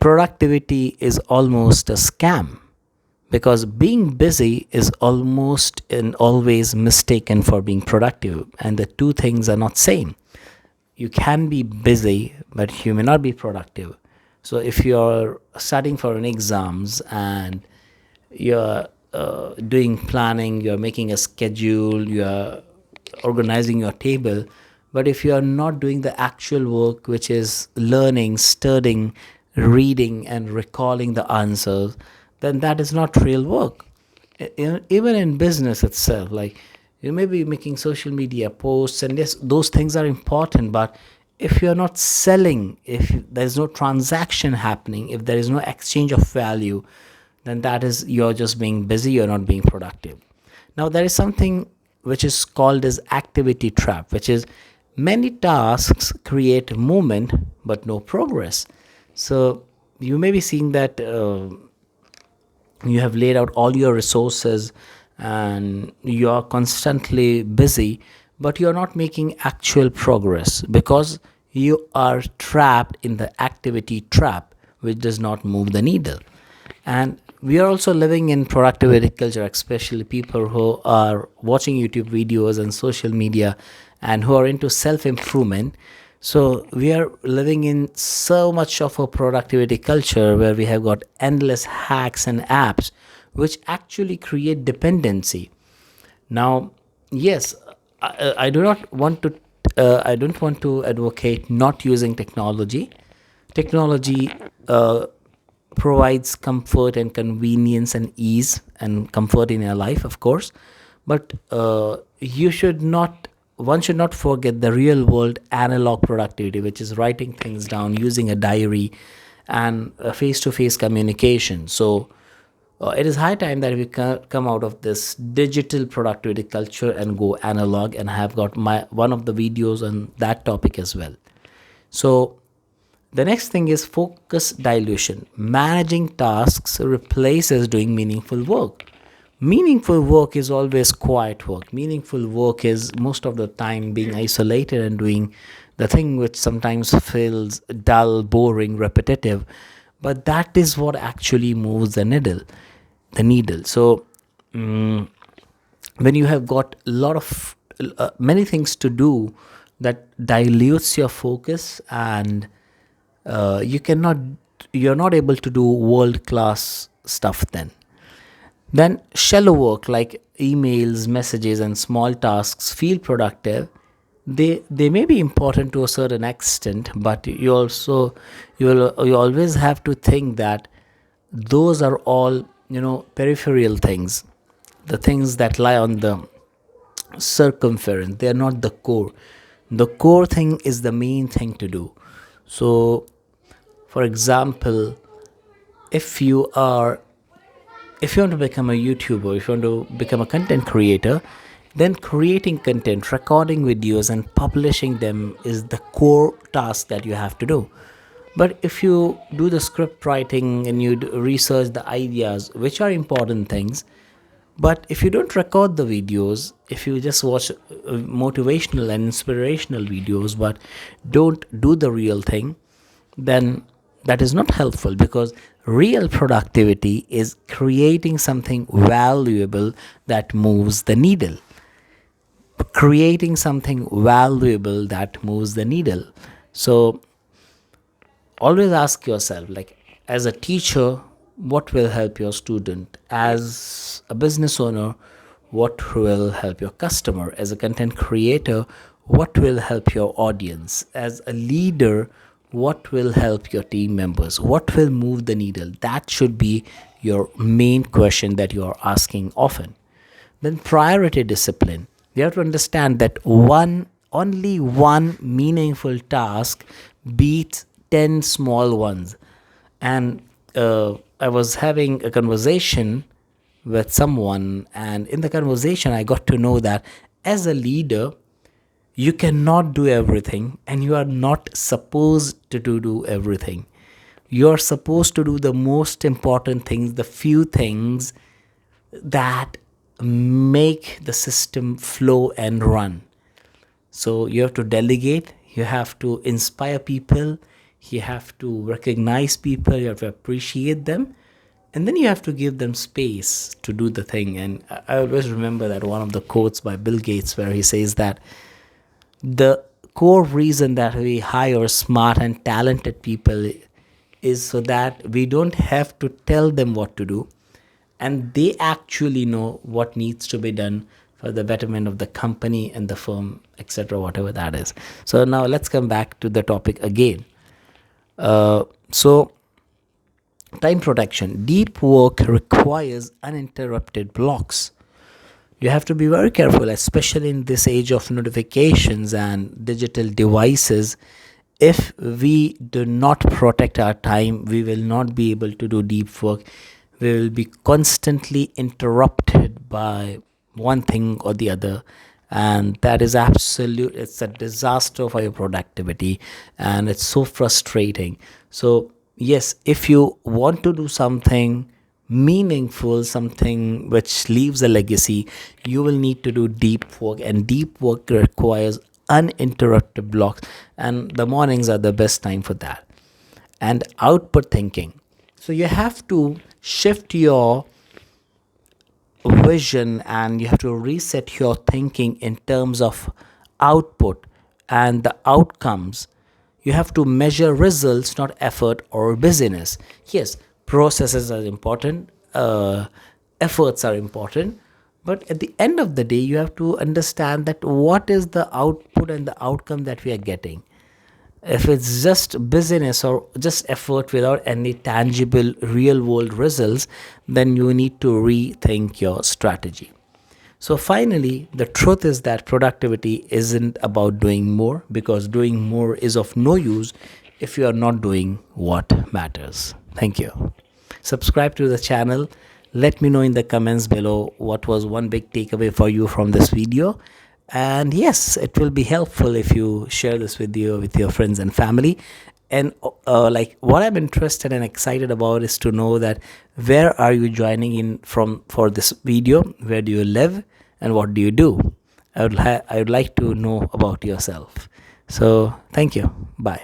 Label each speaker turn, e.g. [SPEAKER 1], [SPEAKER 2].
[SPEAKER 1] productivity is almost a scam, because being busy is almost and always mistaken for being productive, and the two things are not same. You can be busy but you may not be productive. So if you're studying for an exams and you're doing planning, you're making a schedule, you're organizing your table, but if you are not doing the actual work, which is learning, studying, reading and recalling the answers, then that is not real work. Even in business itself, like, you may be making social media posts, and yes, those things are important, but if you're not selling, if there's no transaction happening, if there is no exchange of value, then that is, you're just being busy, you're not being productive. Now there is something which is called as activity trap, which is many tasks create movement but no progress. So you may be seeing that you have laid out all your resources and you are constantly busy, but you're not making actual progress because you are trapped in the activity trap, which does not move the needle. And we are also living in productivity culture, especially people who are watching YouTube videos and social media and who are into self improvement. So we are living in so much of a productivity culture where we have got endless hacks and apps which actually create dependency. Now, yes, I do not want to. I don't want to advocate not using technology. Technology provides comfort and convenience and ease and comfort in your life, of course, but you should not. One should not forget the real world analog productivity, which is writing things down, using a diary, and face to face communication. So it is high time that we come out of this digital productivity culture and go analog, and I have got my one of the videos on that topic as well. So the next thing is focus dilution. Managing tasks replaces doing meaningful work. Meaningful work is always quiet work. Meaningful work is most of the time being isolated and doing the thing which sometimes feels dull, boring, repetitive. But that is what actually moves the needle. The needle. So when you have got a lot of many things to do, that dilutes your focus, and you cannot, you're not able to do world class stuff. Then shallow work like emails, messages and small tasks feel productive. They may be important to a certain extent, but you always have to think that those are all, peripheral things, the things that lie on the circumference. They are not the core. The core thing is the main thing to do. So for example, if you are if you want to become a YouTuber, if you want to become a content creator, then creating content, recording videos and publishing them is the core task that you have to do. But if you do the script writing and you research the ideas, which are important things, but if you don't record the videos, if you just watch motivational and inspirational videos but don't do the real thing, then that is not helpful, because real productivity is creating something valuable that moves the needle. Creating something valuable that moves the needle. So always ask yourself, like, as a teacher, what will help your student? As a business owner, what will help your customer? As a content creator, what will help your audience? As a leader, what will help your team members? What will move the needle? That should be your main question that you are asking often. Then priority discipline. You have to understand that only one meaningful task beats 10 small ones. And I was having a conversation with someone, and in the conversation I got to know that as a leader, you cannot do everything, and you are not supposed to do everything. You are supposed to do the most important things, the few things that make the system flow and run. So you have to delegate, you have to inspire people, You have to recognize people, you have to appreciate them, and then you have to give them space to do the thing. And I always remember that one of the quotes by Bill Gates where he says that the core reason that we hire smart and talented people is so that we don't have to tell them what to do, and they actually know what needs to be done for the betterment of the company and the firm, etc., whatever that is. So now let's come back to the topic again. So time protection. Deep work requires uninterrupted blocks. You have to be very careful, especially in this age of notifications and digital devices. If we do not protect our time, we will not be able to do deep work. We will be constantly interrupted by one thing or the other, and that is absolute, it's a disaster for your productivity, and it's so frustrating. So yes, if you want to do something meaningful, something which leaves a legacy, you will need to do deep work, and deep work requires uninterrupted blocks, and the mornings are the best time for that. And output thinking. So you have to shift your vision and you have to reset your thinking in terms of output and the outcomes. You have to measure results, not effort or busyness. Yes, processes are important, efforts are important, but at the end of the day, you have to understand that what is the output and the outcome that we are getting. If it's just business or just effort without any tangible real world results, then you need to rethink your strategy. So finally, the truth is that productivity isn't about doing more, because doing more is of no use if you are not doing what matters. Thank you. Subscribe to the channel. Let me know in the comments below what was one big takeaway for you from this video. And yes, it will be helpful if you share this video with your friends and family. And like, what I'm interested and excited about is to know that where are you joining in from for this video? Where do you live and what do you do? I would like to know about yourself. So thank you. Bye.